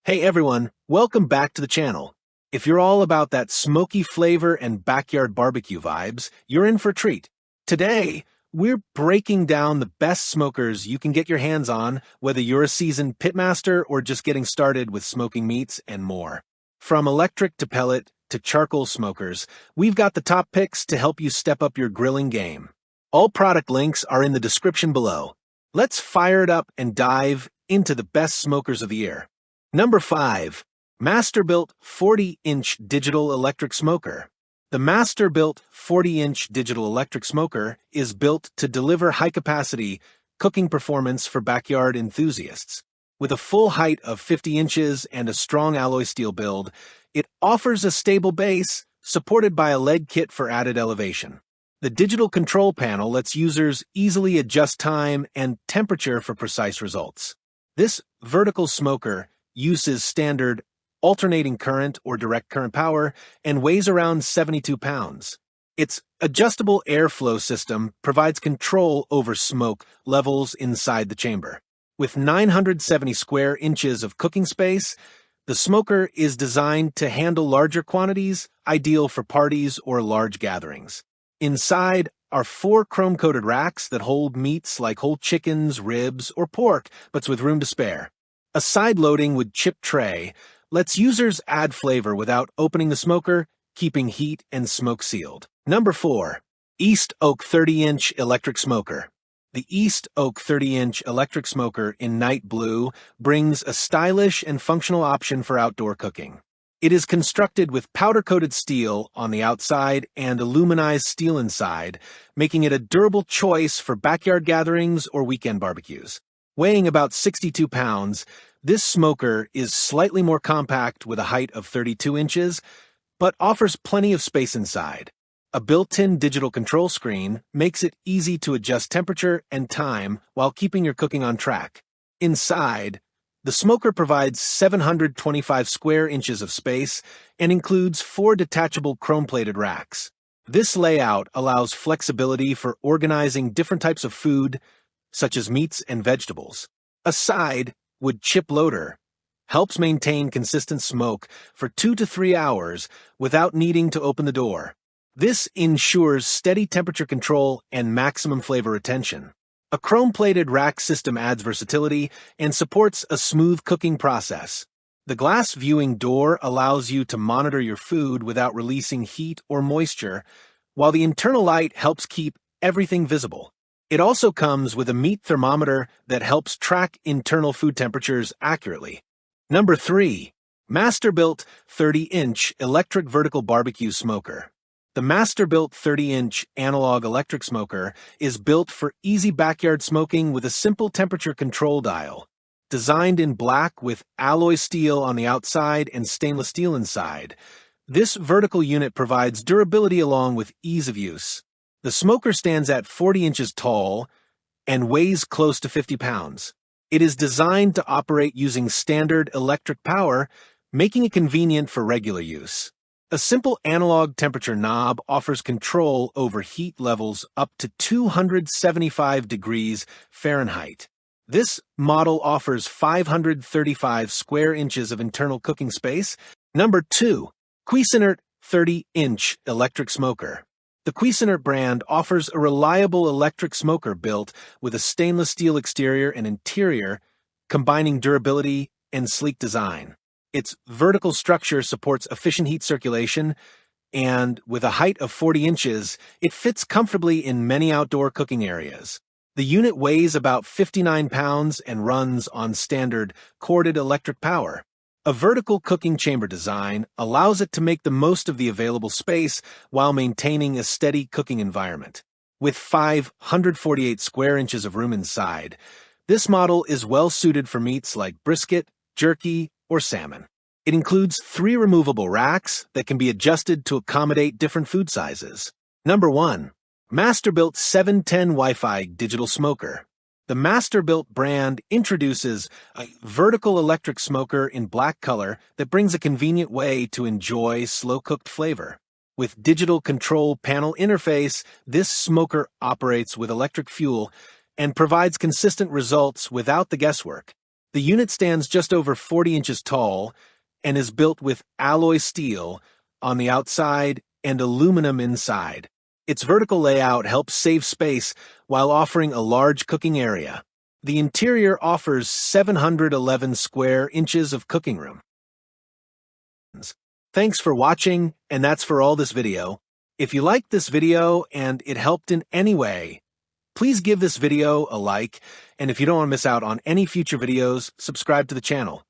Hey everyone, welcome back to the channel. If you're all about that smoky flavor and backyard barbecue vibes, you're in for a treat. Today, we're breaking down the best smokers you can get your hands on, whether you're a seasoned pitmaster or just getting started with smoking meats and more. From electric to pellet to charcoal smokers, we've got the top picks to help you step up your grilling game. All product links are in the description below. Let's fire it up and dive into the best smokers of the year. Number 5. Masterbuilt 40-inch Digital Electric Smoker. The Masterbuilt 40-inch Digital Electric Smoker is built to deliver high-capacity cooking performance for backyard enthusiasts. With a full height of 50 inches and a strong alloy steel build, it offers a stable base supported by a leg kit for added elevation. The digital control panel lets users easily adjust time and temperature for precise results. This vertical smoker uses standard alternating current or direct current power and weighs around 72 pounds. Its adjustable airflow system provides control over smoke levels inside the chamber. With 970 square inches of cooking space, the smoker is designed to handle larger quantities, ideal for parties or large gatherings. Inside are 4 chrome-coated racks that hold meats like whole chickens, ribs, or pork, but with room to spare. A side-loading wood chip tray lets users add flavor without opening the smoker, keeping heat and smoke sealed. Number 4. East Oak 30-inch Electric Smoker. The East Oak 30-inch electric smoker in night blue brings a stylish and functional option for outdoor cooking. It is constructed with powder-coated steel on the outside and aluminized steel inside, making it a durable choice for backyard gatherings or weekend barbecues. Weighing about 62 pounds, this smoker is slightly more compact with a height of 32 inches, but offers plenty of space inside. A built-in digital control screen makes it easy to adjust temperature and time while keeping your cooking on track. Inside, the smoker provides 725 square inches of space and includes 4 detachable chrome-plated racks. This layout allows flexibility for organizing different types of food, such as meats and vegetables. A side wood chip loader helps maintain consistent smoke for 2 to 3 hours without needing to open the door. This ensures steady temperature control and maximum flavor retention. A chrome-plated rack system adds versatility and supports a smooth cooking process. The glass viewing door allows you to monitor your food without releasing heat or moisture, while the internal light helps keep everything visible. It also comes with a meat thermometer that helps track internal food temperatures accurately. Number 3. Masterbuilt 30-inch Electric Vertical Barbecue Smoker. The Masterbuilt 30-inch analog electric smoker is built for easy backyard smoking with a simple temperature control dial. Designed in black with alloy steel on the outside and stainless steel inside, this vertical unit provides durability along with ease of use. The smoker stands at 40 inches tall and weighs close to 50 pounds. It is designed to operate using standard electric power, making it convenient for regular use. A simple analog temperature knob offers control over heat levels up to 275 degrees Fahrenheit. This model offers 535 square inches of internal cooking space. Number 2. Cuisinart 30-inch Electric Smoker. The Cuisinart brand offers a reliable electric smoker built with a stainless steel exterior and interior, combining durability and sleek design. Its vertical structure supports efficient heat circulation, and with a height of 40 inches, it fits comfortably in many outdoor cooking areas. The unit weighs about 59 pounds and runs on standard corded electric power. A vertical cooking chamber design allows it to make the most of the available space while maintaining a steady cooking environment. With 548 square inches of room inside, this model is well suited for meats like brisket, jerky, or salmon. It includes 3 removable racks that can be adjusted to accommodate different food sizes. Number 1. Masterbuilt 710 Wi-Fi Digital Smoker. The Masterbuilt brand introduces a vertical electric smoker in black color that brings a convenient way to enjoy slow-cooked flavor. With digital control panel interface, this smoker operates with electric fuel and provides consistent results without the guesswork. The unit stands just over 40 inches tall and is built with alloy steel on the outside and aluminum inside. Its vertical layout helps save space while offering a large cooking area. The interior offers 711 square inches of cooking room. Thanks for watching, and that's for all this video. If you liked this video and it helped in any way, please give this video a like, and if you don't want to miss out on any future videos, subscribe to the channel.